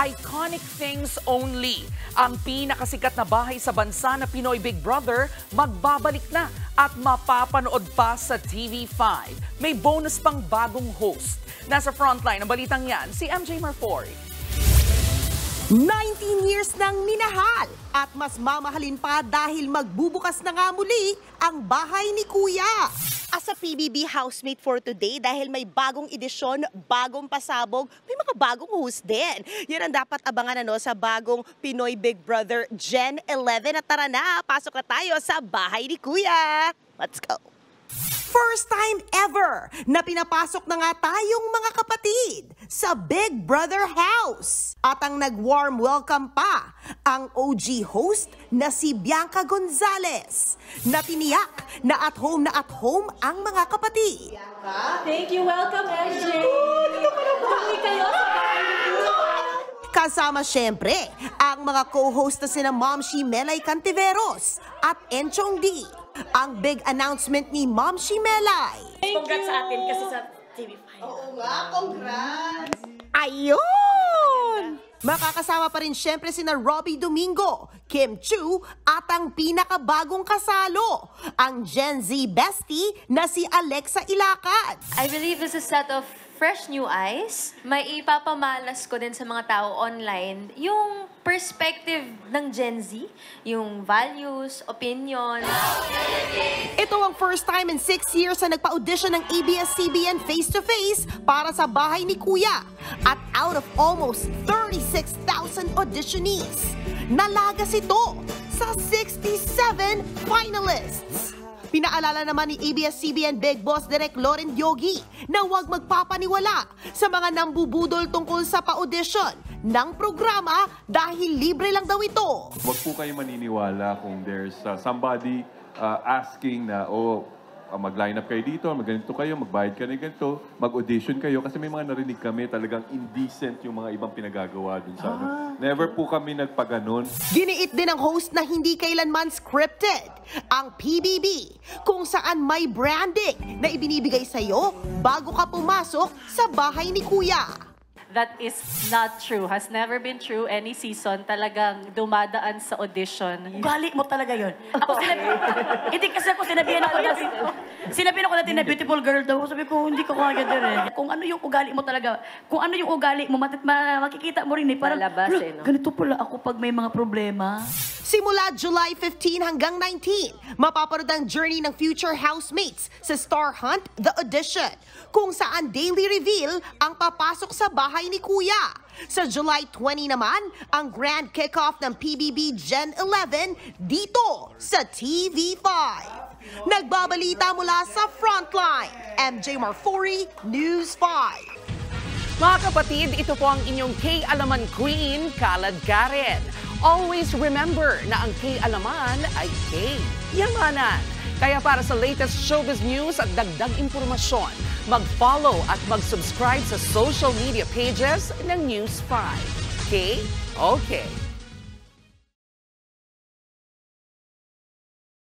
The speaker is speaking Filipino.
Iconic Things Only. Ang pinakasikat na bahay sa bansa na Pinoy Big Brother magbabalik na at mapapanood pa sa TV5. May bonus pang bagong host. Nasa frontline ng balitang yan, si MJ Marfori. 19 years nang minahal at mas mamahalin pa dahil magbubukas na nga muli ang bahay ni Kuya. As a PBB housemate for today, dahil may bagong edisyon, bagong pasabog, may mga bagong host din. Yan ang dapat abangan sa bagong Pinoy Big Brother Gen 11. At tara na, pasok na tayo sa bahay ni Kuya. Let's go! First time ever na pinapasok na nga tayong mga kapatid sa Big Brother house. At ang nag-warm welcome pa, ang OG host na si Bianca Gonzalez, na tiniyak na at home ang mga kapatid. Thank you. Welcome, MJ. Bumalik kayo sa bahay ni Kuya. Kasama syempre ang mga co-host na sina Momshi Melay Cantiveros at Enchong D. Ang big announcement ni Momshi Melay. Congrats sa atin kasi sa TV5. Oo nga, congrats! Ayun! Makakasama pa rin syempre sina Robbie Domingo, Kim Chu at ang pinakabagong kasalo, ang Gen Z bestie na si Alexa Ilacad. I believe it's a set of fresh new eyes. May ipapamalas ko din sa mga tao online yung perspective ng Gen Z, yung values, opinion. Ito ang first time in 6 years na nagpa-audition ng ABS-CBN face-to-face para sa bahay ni Kuya. At out of almost 36,000 auditionees, nalagas ito sa 67 finalists. Pinaalala naman ni ABS-CBN Big Boss Direk Loren Yogi na huwag magpapaniwala sa mga nambubudol tungkol sa pa-audition ng programa dahil libre lang daw ito. Huwag po kayo maniniwala kung there's somebody asking na, mag-line up kayo dito, mag-ganito kayo, magbayad ka na ganito, mag-audition kayo. Kasi may mga narinig kami talagang indecent yung mga ibang pinagagawa dun sa ano. Never po kami nagpaganon. Giniit din ng host na hindi kailanman scripted ang PBB, kung saan may branding na ibinibigay sa'yo bago ka pumasok sa bahay ni Kuya. That is not true. Has never been true. Any season, talagang dumadaan sa audition. Ugali mo talaga yun. Ako hindi kasi ako sinabihan ako natin na beautiful girl daw. Sabi ko, hindi ko kagad din eh. Kung ano yung ugali mo talaga, kung ano yung ugali mo, makikita mo rin eh. Parang, ganito pala ako pag may mga problema. Simula July 15 hanggang 19, mapapanood ang journey ng future housemates sa Star Hunt The Audition, kung saan daily reveal ang papasok sa bahay ni Kuya. Sa July 20 naman, ang grand kickoff ng PBB Gen 11 dito sa TV5. Nagbabalita mula sa Frontline, MJ Marfori, News 5. Mga kapatid, ito po ang inyong K-Alaman Queen, Kalad Karen. Always remember na ang K-Alaman ay K-Yamanan. Kaya para sa latest showbiz news at dagdag impormasyon, mag-follow at mag-subscribe sa social media pages ng News 5. Okay?